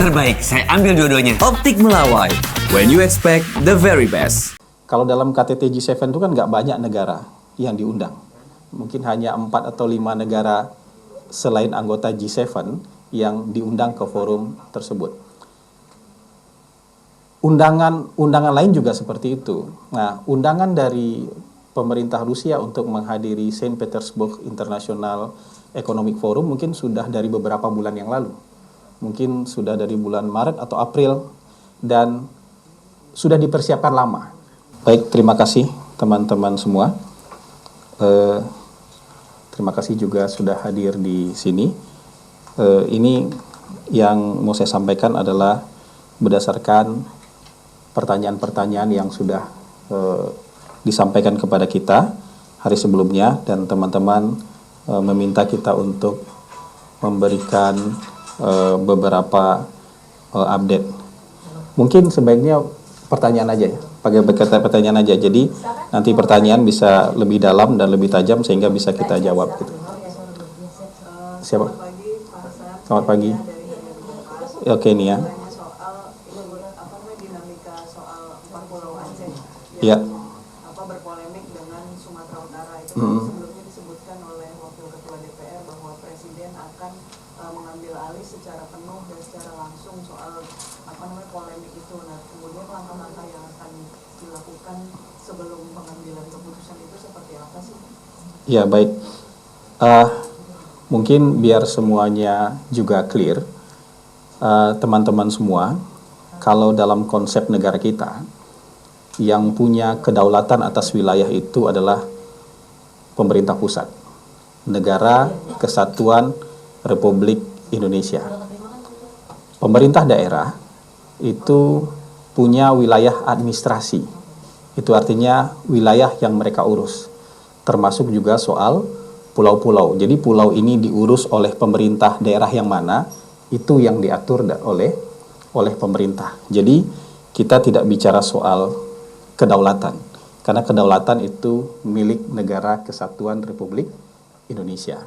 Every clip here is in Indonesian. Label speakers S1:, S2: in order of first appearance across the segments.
S1: terbaik. Saya ambil dua-duanya.
S2: Optik Melawai, when you expect the very best.
S3: Kalau dalam KTT G7 itu kan nggak banyak negara yang diundang. Mungkin hanya 4 atau 5 negara selain anggota G7 yang diundang ke forum tersebut. Undangan lain juga seperti itu. Nah, undangan dari pemerintah Rusia untuk menghadiri Saint Petersburg International Economic Forum mungkin sudah dari beberapa bulan yang lalu. Mungkin sudah dari bulan Maret atau April dan sudah dipersiapkan lama. Baik, terima kasih teman-teman semua. Terima kasih juga sudah hadir di sini. Ini yang mau saya sampaikan adalah berdasarkan pertanyaan-pertanyaan yang sudah disampaikan kepada kita hari sebelumnya dan teman-teman meminta kita untuk memberikan beberapa update. Mungkin sebaiknya pertanyaan aja ya, pakai pertanyaan aja. Jadi nanti pertanyaan bisa lebih dalam dan lebih tajam sehingga bisa kita jawab gitu. Siapa? Selamat pagi. Oke nih ya. Iya.
S4: Berpolemik dengan Sumatera Utara itu sebelumnya disebutkan oleh Wakil Ketua DPR bahwa Presiden akan mengambil alih secara penuh dan secara langsung soal polemik itu. Nah, kemudian langkah-langkah yang akan dilakukan sebelum pengambilan keputusan itu seperti apa sih?
S3: Ya baik. Mungkin biar semuanya juga clear, teman-teman semua, kalau dalam konsep negara kita yang punya kedaulatan atas wilayah itu adalah pemerintah pusat, Negara Kesatuan Republik Indonesia. Pemerintah daerah itu punya wilayah administrasi, itu artinya wilayah yang mereka urus, termasuk juga soal pulau-pulau. Jadi pulau ini diurus oleh pemerintah daerah yang mana, itu yang diatur oleh pemerintah. Jadi kita tidak bicara soal kedaulatan, karena kedaulatan itu milik Negara Kesatuan Republik Indonesia.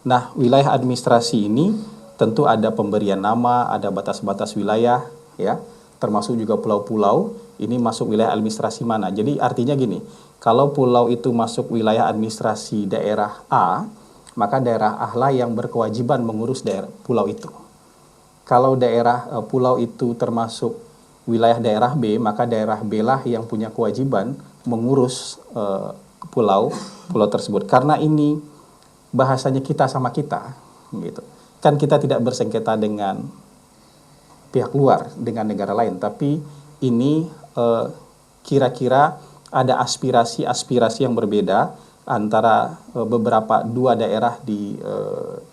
S3: Nah, wilayah administrasi ini tentu ada pemberian nama, ada batas-batas wilayah, ya, termasuk juga pulau-pulau. Ini masuk wilayah administrasi mana? Jadi artinya gini, kalau pulau itu masuk wilayah administrasi daerah A, maka daerah A lah yang berkewajiban mengurus daerah pulau itu. Kalau daerah pulau itu termasuk wilayah daerah B, maka daerah B lah yang punya kewajiban mengurus pulau tersebut. Karena ini bahasanya kita sama kita, gitu. Kan kita tidak bersengketa dengan pihak luar, dengan negara lain, tapi ini kira-kira ada aspirasi-aspirasi yang berbeda antara dua daerah di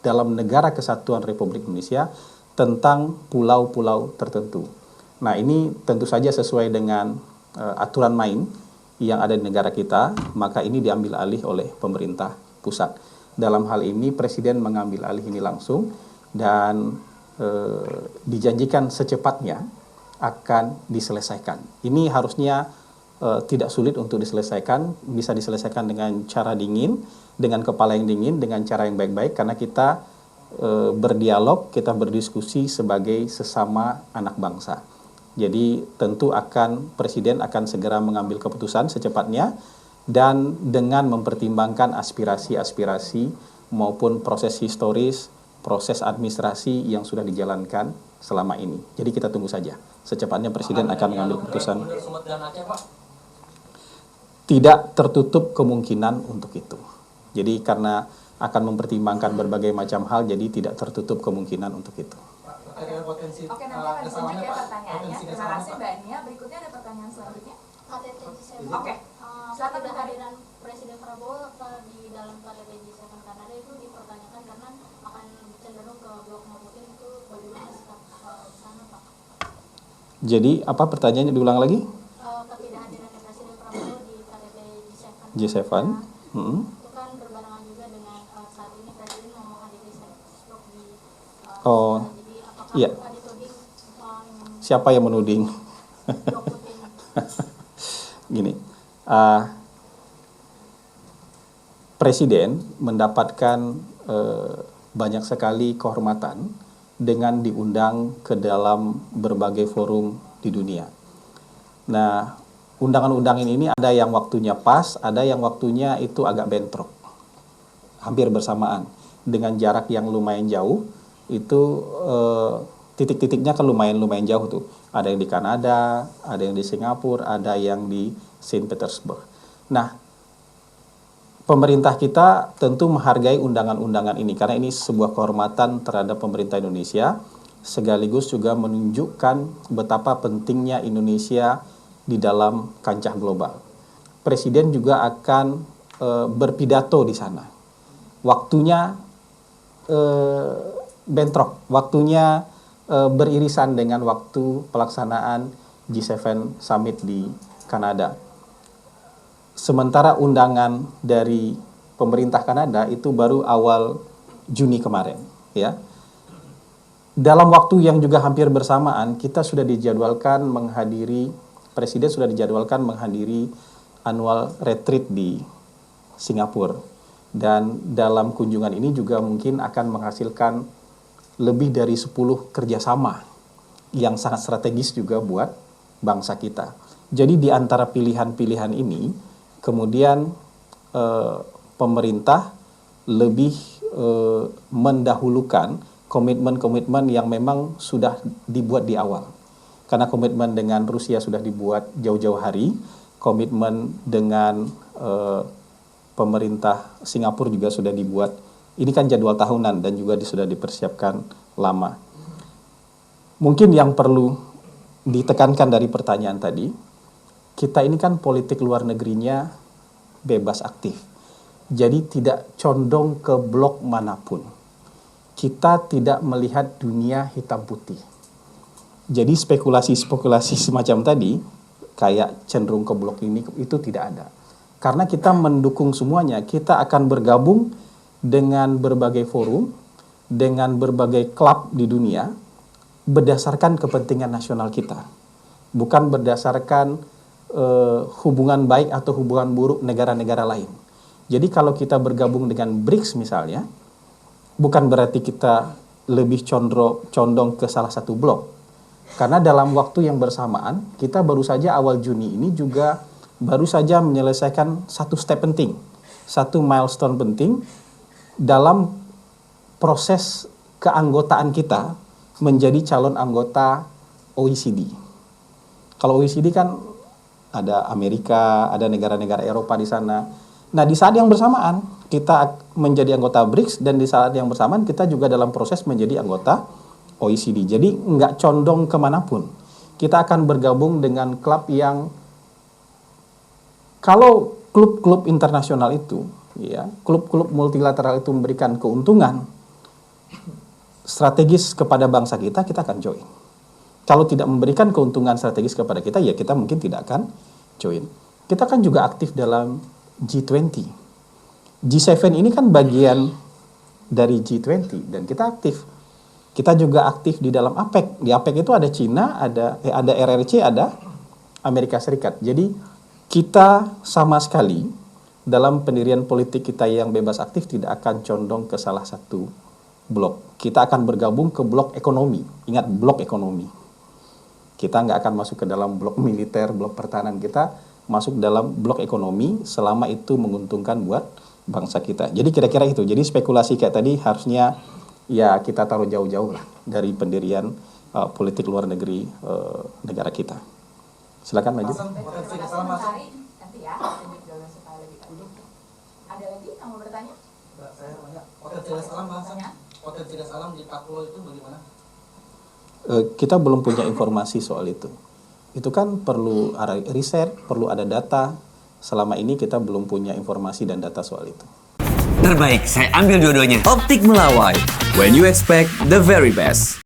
S3: dalam Negara Kesatuan Republik Indonesia tentang pulau-pulau tertentu. Nah, ini tentu saja sesuai dengan aturan main yang ada di negara kita, maka ini diambil alih oleh pemerintah pusat. Dalam hal ini Presiden mengambil alih ini langsung dan dijanjikan secepatnya akan diselesaikan. Ini harusnya tidak sulit untuk diselesaikan, bisa diselesaikan dengan cara dingin, dengan kepala yang dingin, dengan cara yang baik-baik, karena kita berdialog, kita berdiskusi sebagai sesama anak bangsa. Jadi tentu Presiden akan segera mengambil keputusan secepatnya dan dengan mempertimbangkan aspirasi-aspirasi maupun proses historis, proses administrasi yang sudah dijalankan selama ini. Jadi kita tunggu saja. Secepatnya Presiden akan mengambil keputusan. Tidak tertutup kemungkinan untuk itu. Jadi karena akan mempertimbangkan berbagai macam hal, jadi tidak tertutup kemungkinan untuk itu.
S4: Oke, nanti akan dilanjut ya pertanyaannya. Terima kasih Mbak Nia. Berikutnya ada pertanyaan selanjutnya.
S5: KTT G7.
S4: Oke.
S5: Silakan kehadiran Presiden Prabowo di dalam KTT G7 Kanada itu dipertanyakan karena akan cenderung ke blok Putin, itu bagaimana sikap sana Pak?
S3: Jadi apa pertanyaannya, diulang lagi?
S5: Ketidakhadiran Presiden Prabowo di KTT G7.
S3: G7.
S5: Itu kan berbarengan juga dengan saat ini Presiden mau menghadiri stroke di jadi apakah
S3: iya.
S5: dituding
S3: Siapa yang menuding?
S5: blok Putin?
S3: Gini, Presiden mendapatkan banyak sekali kehormatan dengan diundang ke dalam berbagai forum di dunia. Nah, undangan-undangan ini ada yang waktunya pas, ada yang waktunya itu agak bentrok. Hampir bersamaan dengan jarak yang lumayan jauh, itu titik-titiknya kan lumayan jauh tuh. Ada yang di Kanada, ada yang di Singapura, ada yang di Saint Petersburg. Nah, pemerintah kita tentu menghargai undangan-undangan ini karena ini sebuah kehormatan terhadap pemerintah Indonesia, sekaligus juga menunjukkan betapa pentingnya Indonesia di dalam kancah global. Presiden juga akan berpidato di sana. Waktunya bentrok, waktunya beririsan dengan waktu pelaksanaan G7 Summit di Kanada. Sementara undangan dari pemerintah Kanada itu baru awal Juni kemarin, ya. Dalam waktu yang juga hampir bersamaan, kita sudah dijadwalkan menghadiri, Presiden sudah dijadwalkan menghadiri annual retreat di Singapura. Dan dalam kunjungan ini juga mungkin akan menghasilkan lebih dari 10 kerjasama yang sangat strategis juga buat bangsa kita. Jadi di antara pilihan-pilihan ini, kemudian pemerintah lebih mendahulukan komitmen-komitmen yang memang sudah dibuat di awal. Karena komitmen dengan Rusia sudah dibuat jauh-jauh hari, komitmen dengan pemerintah Singapura juga sudah dibuat. Ini kan jadwal tahunan dan juga sudah dipersiapkan lama. Mungkin yang perlu ditekankan dari pertanyaan tadi, kita ini kan politik luar negerinya bebas aktif. Jadi tidak condong ke blok manapun. Kita tidak melihat dunia hitam putih. Jadi spekulasi-spekulasi semacam tadi, kayak cenderung ke blok ini, itu tidak ada. Karena kita mendukung semuanya, kita akan bergabung dengan berbagai forum, dengan berbagai klub di dunia, berdasarkan kepentingan nasional kita. Bukan berdasarkan hubungan baik atau hubungan buruk negara-negara lain. Jadi kalau kita bergabung dengan BRICS misalnya, bukan berarti kita lebih condong ke salah satu blok. Karena dalam waktu yang bersamaan, kita baru saja awal Juni ini juga baru saja menyelesaikan satu step penting, satu milestone penting dalam proses keanggotaan kita menjadi calon anggota OECD. Kalau OECD kan ada Amerika, ada negara-negara Eropa di sana. Nah, di saat yang bersamaan kita menjadi anggota BRICS dan di saat yang bersamaan kita juga dalam proses menjadi anggota OECD. Jadi nggak condong kemanapun. Kita akan bergabung dengan klub yang, kalau klub-klub internasional itu, ya, klub-klub multilateral itu memberikan keuntungan strategis kepada bangsa kita, kita akan join. Kalau tidak memberikan keuntungan strategis kepada kita, ya kita mungkin tidak akan join. Kita kan juga aktif dalam G20. G7 ini kan bagian dari G20 dan kita aktif. Kita juga aktif di dalam APEC. Di APEC itu ada Cina, ada RRC, ada Amerika Serikat. Jadi kita sama sekali dalam pendirian politik kita yang bebas aktif tidak akan condong ke salah satu blok. Kita akan bergabung ke blok ekonomi. Ingat, blok ekonomi. Kita nggak akan masuk ke dalam blok militer, blok pertahanan. Kita masuk dalam blok ekonomi selama itu menguntungkan buat bangsa kita. Jadi kira-kira itu. Jadi spekulasi kayak tadi harusnya ya kita taruh jauh-jauh lah dari pendirian politik luar negeri negara kita. Silakan maju.
S1: Nanti ya, supaya lebih pendek. Ada lagi yang mau bertanya?
S6: Saya tanya, potensi gas alam di Papua itu bagaimana?
S3: Kita belum punya informasi soal itu. Itu kan perlu riset, perlu ada data. Selama ini kita belum punya informasi dan data soal itu.
S2: Terbaik, saya ambil dua-duanya. Optik Melawai. When you expect the very best.